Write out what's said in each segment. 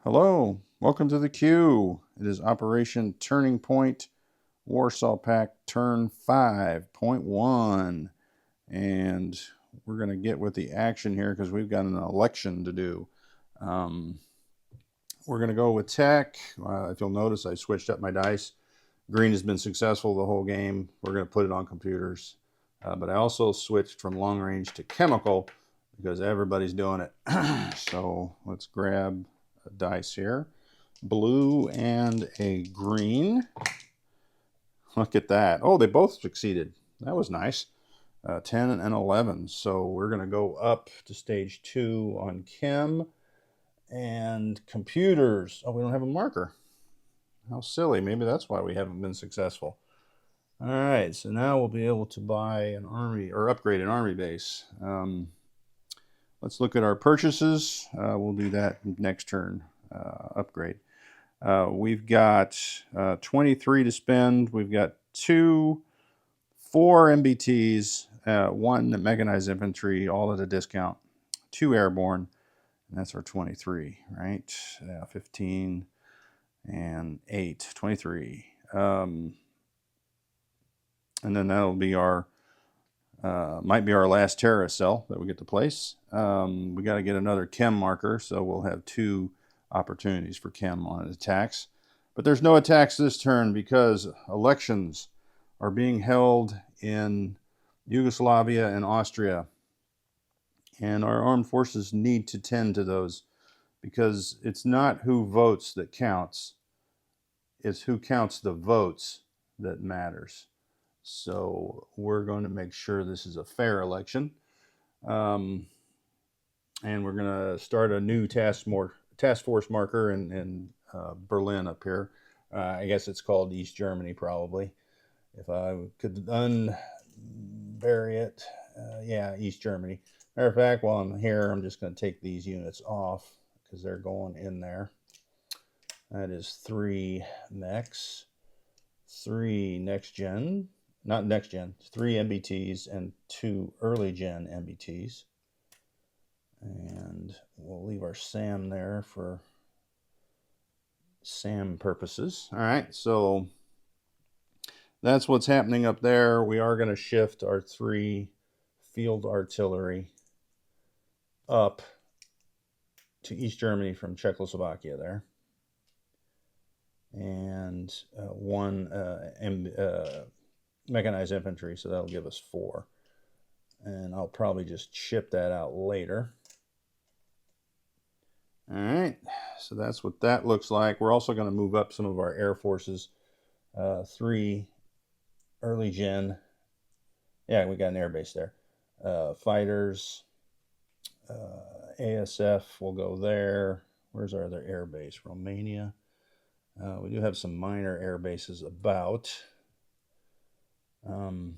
Hello, welcome to the queue. It is Operation Turning Point, Warsaw Pact Turn 5.1. And we're going to get with the action here because we've got an election to do. We're going to go with tech. If you'll notice, I switched up my dice. Green has been successful the whole game. We're going to put it on computers. But I also switched from long range to chemical because everybody's doing it. So let's grab a dice here. Blue and a green. Look at that. Oh, they both succeeded. That was nice. 10 and 11. So we're going to go up to stage 2 on chem and computers. Oh, we don't have a marker. How silly. Maybe that's why we haven't been successful. All right, so now we'll be able to buy an army or upgrade an army base. Let's look at our purchases. We'll do that next turn. Upgrade. We've got 23 to spend. We've got 4 MBTs, 1 mechanized infantry, all at a discount, 2 airborne, and that's our 23, right? 15 and 8, 23. And then that'll be our, might be our last terrorist cell that we get to place. We got to get another chem marker, so we'll have 2 opportunities for chem on attacks. But there's no attacks this turn because elections are being held in Yugoslavia and Austria. And our armed forces need to tend to those because it's not who votes that counts. It's who counts the votes that matters. So we're going to make sure this is a fair election. And we're going to start a new task force marker in Berlin up here. I guess it's called East Germany probably. If I could unbury it, yeah, East Germany. Matter of fact, while I'm here, I'm just going to take these units off because they're going in there. That is 3 mechs, 3 next gen, not next gen, 3 MBTs and 2 early gen MBTs. And we'll leave our SAM there for SAM purposes. All right, so that's what's happening up there. We are going to shift our 3 field artillery up to East Germany from Czechoslovakia there. And 1 mechanized infantry, so that'll give us 4. And I'll probably just ship that out later. All right, so that's what that looks like. We're also going to move up some of our air forces. 3 early gen. Yeah, we got an air base there. Fighters. ASF will go there. Where's our other air base? Romania. We do have some minor air bases about. So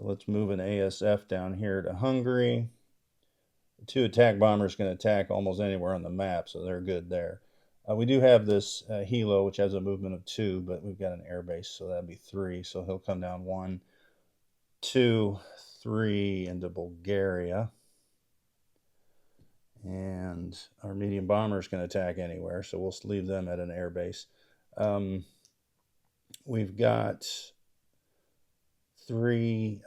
let's move an ASF down here to Hungary. The 2 attack bombers can attack almost anywhere on the map, so they're good there. We do have this Hilo, which has a movement of 2, but we've got an air base, so that'd be 3. So he'll come down 1, 2, 3 into Bulgaria. And our medium bombers can attack anywhere, so we'll leave them at an air base. We've got 3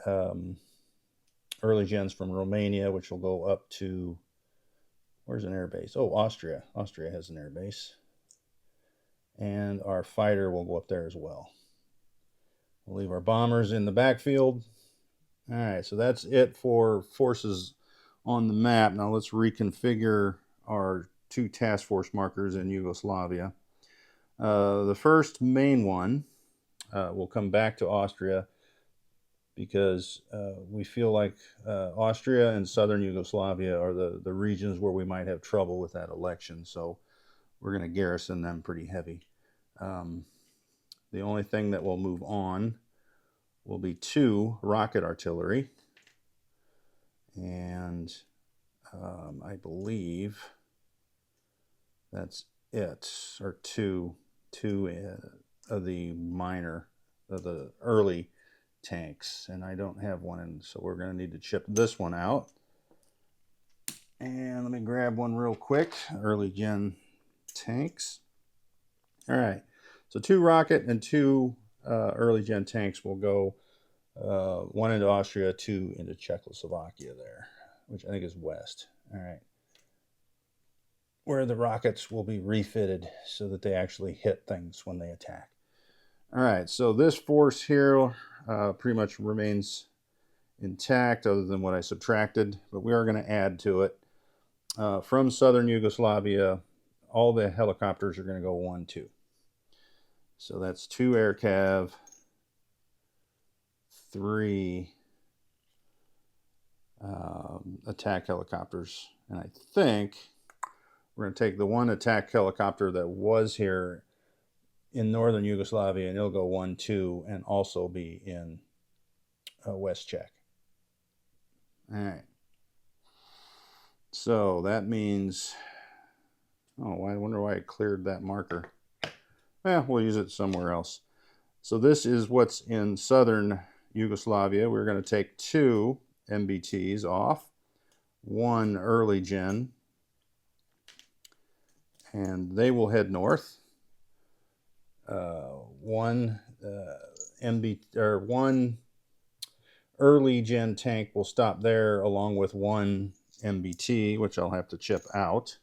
early gens from Romania, which will go up to, where's an air base? Oh, Austria. Austria has an air base. And our fighter will go up there as well. We'll leave our bombers in the backfield. All right, so that's it for forces on the map. Now let's reconfigure our 2 task force markers in Yugoslavia. The first main one will come back to Austria because we feel like Austria and southern Yugoslavia are the regions where we might have trouble with that election. So we're going to garrison them pretty heavy. The only thing that will move on will be 2 rocket artillery. And I believe that's it, or 2 of the minor, of the early tanks, and I don't have one, and so we're going to need to chip this one out. And let me grab one real quick. Early gen tanks. All right. So 2 rocket and 2 early gen tanks will go, 1 into Austria, 2 into Czechoslovakia there, which I think is west. All right. Where the rockets will be refitted so that they actually hit things when they attack. All right. So this force here pretty much remains intact other than what I subtracted, but we are going to add to it. From southern Yugoslavia, all the helicopters are going to go 1-2. So that's 2 air cav, 3 attack helicopters. And I think we're going to take the 1 attack helicopter that was here in northern Yugoslavia, and it'll go 1-2 and also be in West Czech. All right. So that means, oh, I wonder why I cleared that marker. We'll use it somewhere else. So this is what's in southern Yugoslavia. We're going to take 2 MBTs off, 1 early gen, and they will head north. 1 early gen tank will stop there along with 1 MBT, which I'll have to chip out.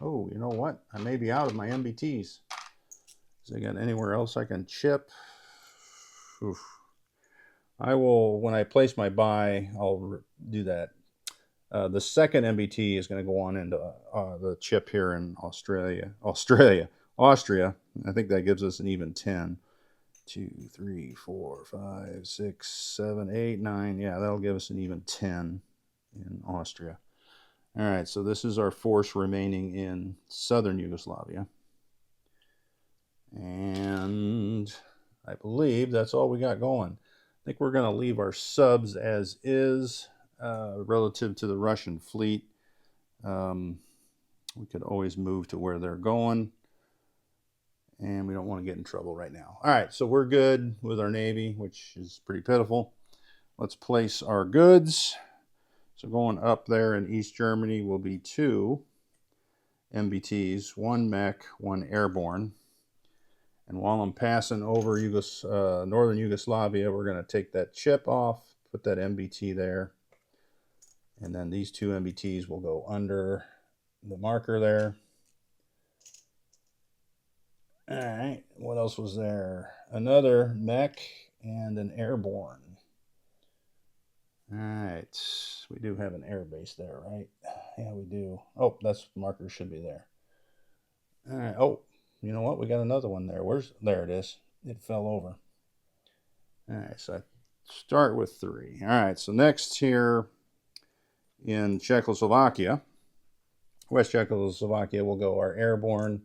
Oh, you know what? I may be out of my MBTs. Is I got anywhere else I can chip? Oof. I will, when I place my buy, I'll do that. The second MBT is going to go on into the chip here in Austria. I think that gives us an even 10. 2, 3, 4, 5, 6, 7, 8, 9. Yeah, that'll give us an even 10 in Austria. All right, so this is our force remaining in southern Yugoslavia. And I believe that's all we got going. I think we're going to leave our subs as is relative to the Russian fleet. We could always move to where they're going. And we don't want to get in trouble right now. All right, so we're good with our Navy, which is pretty pitiful. Let's place our goods. So going up there in East Germany will be 2 MBTs, 1 mech, 1 airborne. And while I'm passing over northern Yugoslavia, we're going to take that chip off, put that MBT there. And then these 2 MBTs will go under the marker there. All right, what else was there? Another mech and an airborne. All right, we do have an air base there, right? Yeah, we do. Oh, that's marker should be there. All right. Oh, you know what? We got another one there. There it is. It fell over. All right, so I start with 3. All right, so next here in Czechoslovakia, West Czechoslovakia, will go our airborne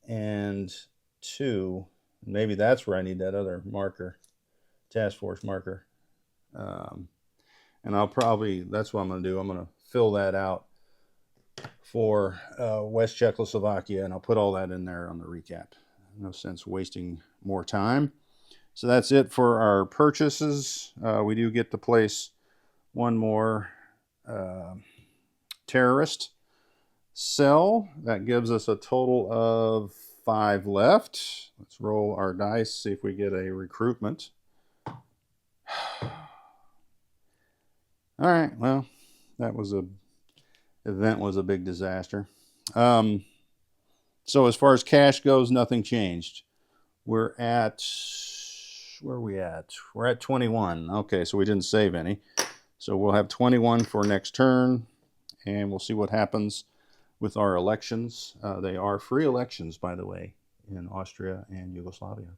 and 2. Maybe that's where I need that other marker, task force marker. And I'll probably, that's what I'm going to do. I'm going to fill that out for West Czechoslovakia, and I'll put all that in there on the recap. No sense wasting more time. So that's it for our purchases. We do get to place 1 more terrorist cell. That gives us a total of 5 left. Let's roll our dice, see if we get a recruitment. All right, well, that was event was a big disaster. So as far as cash goes, nothing changed. We're at, where are we at? We're at 21. Okay, so we didn't save any. So we'll have 21 for next turn, and we'll see what happens with our elections. They are free elections, by the way, in Austria and Yugoslavia.